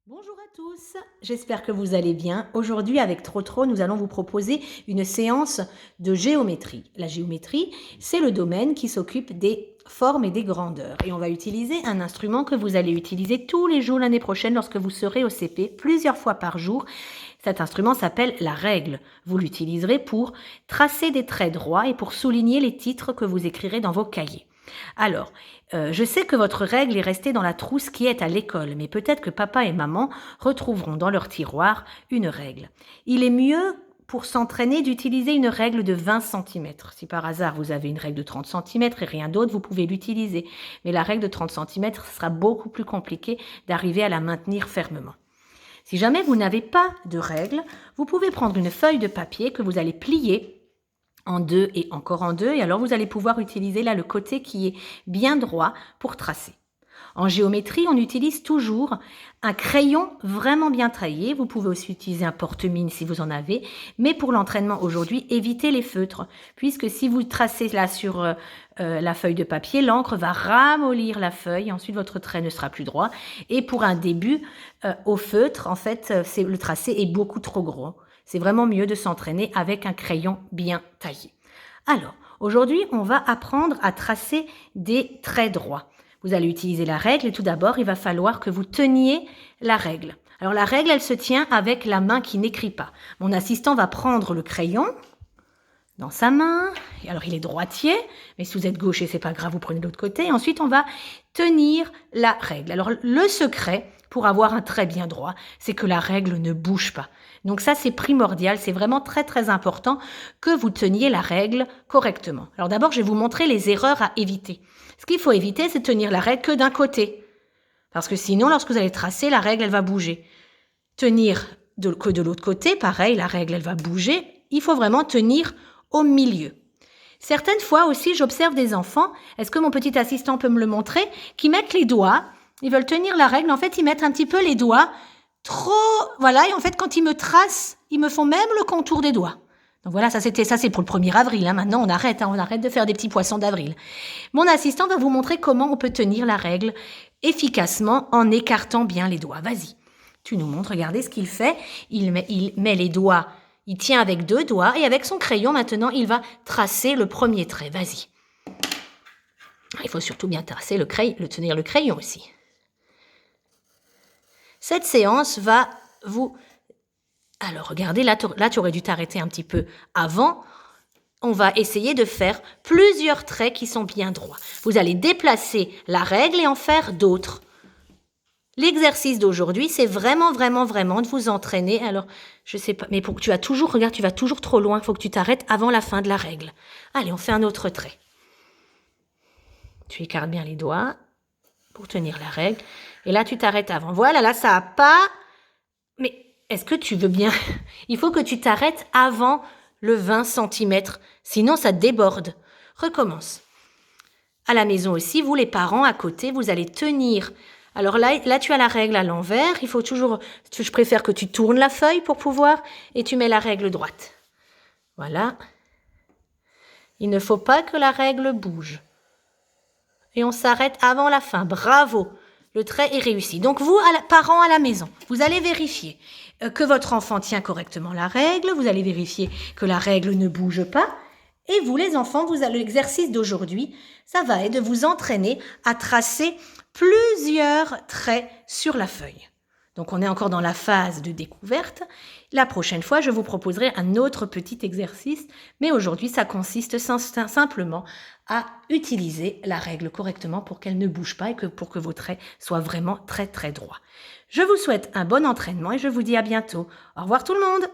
Bonjour à tous, j'espère que vous allez bien. Aujourd'hui avec Trotro, nous allons vous proposer une séance de géométrie. La géométrie, c'est le domaine qui s'occupe des formes et des grandeurs. Et on va utiliser un instrument que vous allez utiliser tous les jours l'année prochaine lorsque vous serez au CP, plusieurs fois par jour. Cet instrument s'appelle la règle. Vous l'utiliserez pour tracer des traits droits et pour souligner les titres que vous écrirez dans vos cahiers. Alors, je sais que votre règle est restée dans la trousse qui est à l'école, mais peut-être que papa et maman retrouveront dans leur tiroir une règle. Il est mieux pour s'entraîner d'utiliser une règle de 20 cm. Si par hasard vous avez une règle de 30 cm et rien d'autre, vous pouvez l'utiliser. Mais la règle de 30 cm, ce sera beaucoup plus compliqué d'arriver à la maintenir fermement. Si jamais vous n'avez pas de règle, vous pouvez prendre une feuille de papier que vous allez plier en deux et encore en deux, et alors vous allez pouvoir utiliser là le côté qui est bien droit pour tracer. En géométrie, on utilise toujours un crayon vraiment bien taillé. Vous pouvez aussi utiliser un porte-mine si vous en avez, mais pour l'entraînement aujourd'hui, évitez les feutres, puisque si vous tracez là sur la feuille de papier, l'encre va ramollir la feuille, ensuite votre trait ne sera plus droit, et pour un début au feutre, en fait, le tracé est beaucoup trop gros. C'est vraiment mieux de s'entraîner avec un crayon bien taillé. Alors, aujourd'hui, on va apprendre à tracer des traits droits. Vous allez utiliser la règle et tout d'abord, il va falloir que vous teniez la règle. Alors, la règle, elle se tient avec la main qui n'écrit pas. Mon assistant va prendre le crayon dans sa main. Et alors, il est droitier, mais si vous êtes gaucher, c'est pas grave, vous prenez de l'autre côté. Et ensuite, on va tenir la règle. Alors, le secret pour avoir un trait bien droit, c'est que la règle ne bouge pas. Donc ça, c'est primordial, c'est vraiment très très important que vous teniez la règle correctement. Alors d'abord, je vais vous montrer les erreurs à éviter. Ce qu'il faut éviter, c'est de tenir la règle que d'un côté. Parce que sinon, lorsque vous allez tracer, la règle, elle va bouger. Tenir que de l'autre côté, pareil, la règle, elle va bouger. Il faut vraiment tenir au milieu. Certaines fois aussi, j'observe des enfants, est-ce que mon petit assistant peut me le montrer, qui mettent les doigts. Ils veulent tenir la règle, en fait, ils mettent un petit peu les doigts trop, voilà, et en fait, quand ils me tracent, ils me font même le contour des doigts. Donc voilà, ça c'est pour le 1er avril, hein. Maintenant, on arrête de faire des petits poissons d'avril. Mon assistant va vous montrer comment on peut tenir la règle efficacement en écartant bien les doigts. Vas-y, tu nous montres, regardez ce qu'il fait. Il met les doigts, il tient avec 2 doigts, et avec son crayon, maintenant, il va tracer le premier trait. Vas-y. Il faut surtout bien tracer tenir le crayon aussi. Cette séance va vous... Alors, regardez, là, tu aurais dû t'arrêter un petit peu avant. On va essayer de faire plusieurs traits qui sont bien droits. Vous allez déplacer la règle et en faire d'autres. L'exercice d'aujourd'hui, c'est vraiment de vous entraîner. Alors, je sais pas, mais pour que tu vas toujours trop loin. Il faut que tu t'arrêtes avant la fin de la règle. Allez, on fait un autre trait. Tu écartes bien les doigts pour tenir la règle. Et là, tu t'arrêtes avant. Voilà, là, ça n'a pas... Mais est-ce que tu veux bien... Il faut que tu t'arrêtes avant le 20 cm, sinon ça déborde. Recommence. À la maison aussi, vous les parents à côté, vous allez tenir. Alors là tu as la règle à l'envers. Il faut toujours... Je préfère que tu tournes la feuille pour pouvoir... Et tu mets la règle droite. Voilà. Il ne faut pas que la règle bouge. Et on s'arrête avant la fin. Bravo! Le trait est réussi. Donc vous, parents à la maison, vous allez vérifier que votre enfant tient correctement la règle. Vous allez vérifier que la règle ne bouge pas. Et vous, les enfants, l'exercice d'aujourd'hui, ça va être de vous entraîner à tracer plusieurs traits sur la feuille. Donc on est encore dans la phase de découverte. La prochaine fois, je vous proposerai un autre petit exercice, mais aujourd'hui, ça consiste simplement à utiliser la règle correctement pour qu'elle ne bouge pas et pour que vos traits soient vraiment très très droits. Je vous souhaite un bon entraînement et je vous dis à bientôt. Au revoir tout le monde!